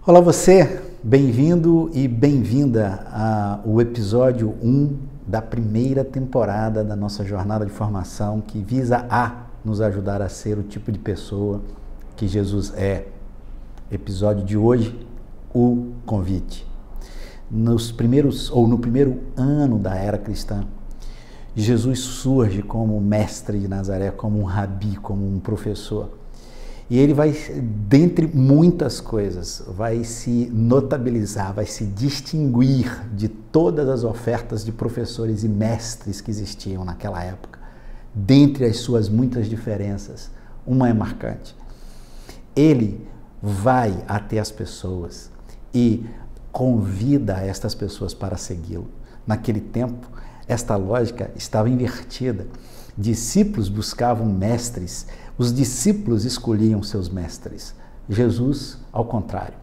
Olá você, bem-vindo e bem-vinda ao episódio 1 da primeira temporada da nossa jornada de formação que visa nos ajudar a ser o tipo de pessoa que Jesus é. Episódio de hoje, o convite. No primeiro ano da era cristã, Jesus surge como mestre de Nazaré, como um rabi, como um professor. E ele vai, dentre muitas coisas, vai se notabilizar, vai se distinguir de todas as ofertas de professores e mestres que existiam naquela época. Dentre as suas muitas diferenças, uma é marcante. Ele vai até as pessoas e convida estas pessoas para segui-lo. Naquele tempo, esta lógica estava invertida. Discípulos buscavam mestres, os discípulos escolhiam seus mestres. Jesus, ao contrário,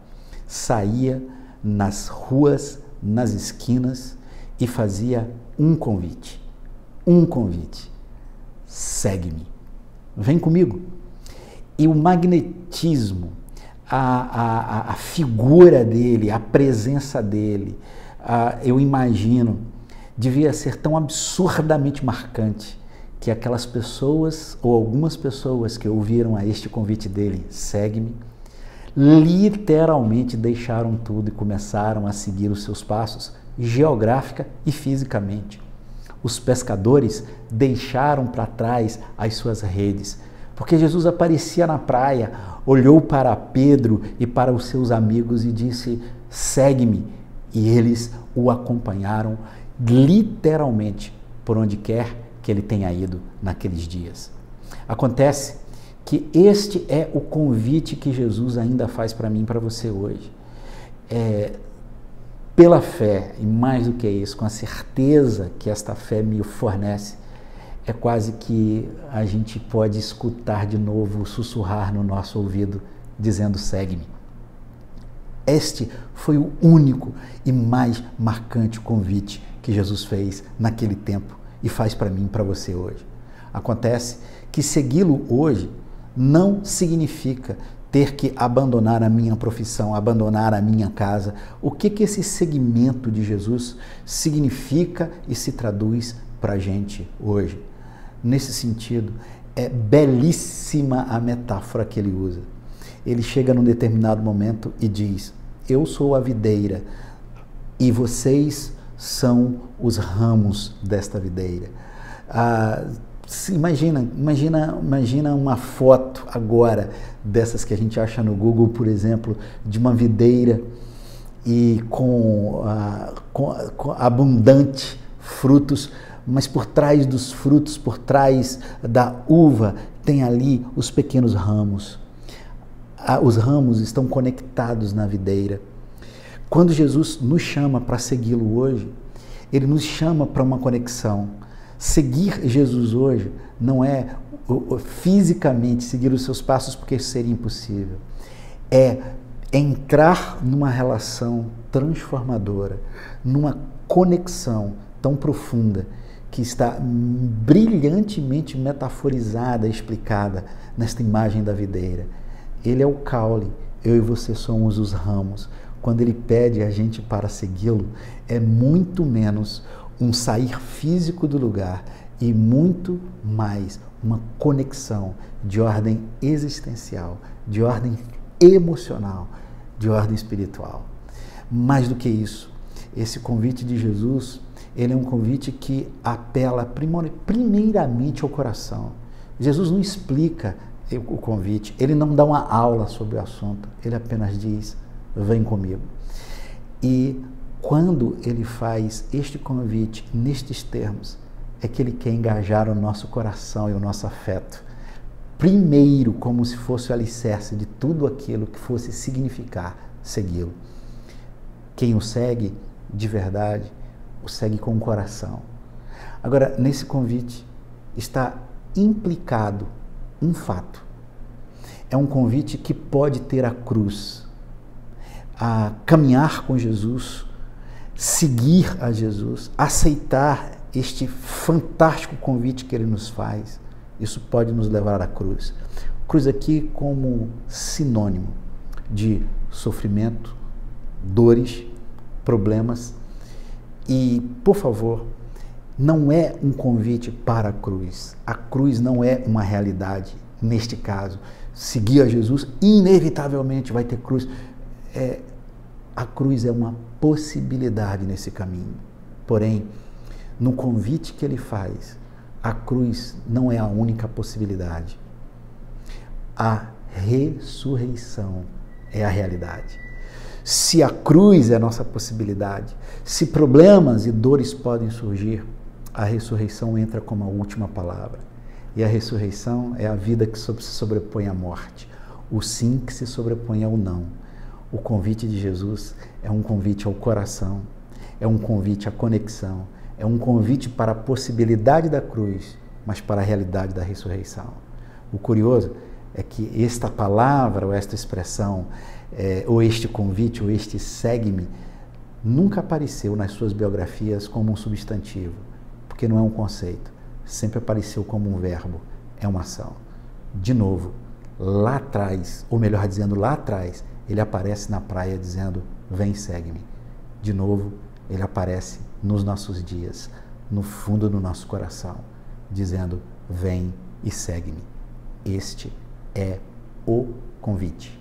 saía nas ruas, nas esquinas e fazia um convite. Segue-me, vem comigo. E o magnetismo, a figura dele, a presença dele, eu imagino, devia ser tão absurdamente marcante que aquelas pessoas, ou algumas pessoas que ouviram a este convite dele, segue-me, literalmente deixaram tudo e começaram a seguir os seus passos, geográfica e fisicamente. Os pescadores deixaram para trás as suas redes, porque Jesus aparecia na praia, olhou para Pedro e para os seus amigos e disse, segue-me, e eles o acompanharam literalmente por onde quer que ele tenha ido naqueles dias. Acontece que este é o convite que Jesus ainda faz para mim e para você hoje. Pela fé, e mais do que isso, com a certeza que esta fé me fornece, é quase que a gente pode escutar de novo, sussurrar no nosso ouvido, dizendo, segue-me. Este foi o único e mais marcante convite que Jesus fez naquele tempo e faz para mim e para você hoje. Acontece que segui-lo hoje não significa ter que abandonar a minha profissão, abandonar a minha casa. O que esse seguimento de Jesus significa e se traduz para a gente hoje? Nesse sentido, é belíssima a metáfora que ele usa. Ele chega num determinado momento e diz, eu sou a videira e vocês são os ramos desta videira. Imagina uma foto agora dessas que a gente acha no Google, por exemplo, de uma videira e com abundante frutos, mas por trás dos frutos, por trás da uva, tem ali os pequenos ramos. Os ramos estão conectados na videira. Quando Jesus nos chama para segui-lo hoje, ele nos chama para uma conexão. Seguir Jesus hoje não é fisicamente seguir os seus passos, porque isso seria impossível. É entrar numa relação transformadora, numa conexão tão profunda, que está brilhantemente metaforizada, explicada nesta imagem da videira. Ele é o caule, eu e você somos os ramos. Quando ele pede a gente para segui-lo, é muito menos um sair físico do lugar e muito mais uma conexão de ordem existencial, de ordem emocional, de ordem espiritual. Mais do que isso, esse convite de Jesus, ele é um convite que apela primeiramente ao coração. Jesus não explica o convite, ele não dá uma aula sobre o assunto, ele apenas diz, vem comigo. E quando ele faz este convite nestes termos, é que ele quer engajar o nosso coração e o nosso afeto. Primeiro, como se fosse o alicerce de tudo aquilo que fosse significar segui-lo. Quem o segue de verdade, o segue com o coração. Agora, nesse convite está implicado um fato. É um convite que pode ter a cruz. A caminhar com Jesus, seguir a Jesus, aceitar este fantástico convite que ele nos faz, isso pode nos levar à cruz. Cruz aqui como sinônimo de sofrimento, dores, problemas. E, por favor, não é um convite para a cruz. A cruz não é uma realidade neste caso. Seguir a Jesus, inevitavelmente vai ter cruz. A cruz é uma possibilidade nesse caminho. Porém, no convite que ele faz, a cruz não é a única possibilidade. A ressurreição é a realidade. Se a cruz é a nossa possibilidade, se problemas e dores podem surgir, a ressurreição entra como a última palavra. E a ressurreição é a vida que se sobrepõe à morte, o sim que se sobrepõe ao não. O convite de Jesus é um convite ao coração, é um convite à conexão, é um convite para a possibilidade da cruz, mas para a realidade da ressurreição. O curioso é que esta palavra, ou esta expressão, ou este convite, ou este segue-me, nunca apareceu nas suas biografias como um substantivo, porque não é um conceito, sempre apareceu como um verbo, é uma ação. De novo, lá atrás, ou melhor dizendo, lá atrás, ele aparece na praia dizendo, vem, segue-me. De novo, ele aparece nos nossos dias, no fundo do nosso coração, dizendo, vem e segue-me. Este é o convite.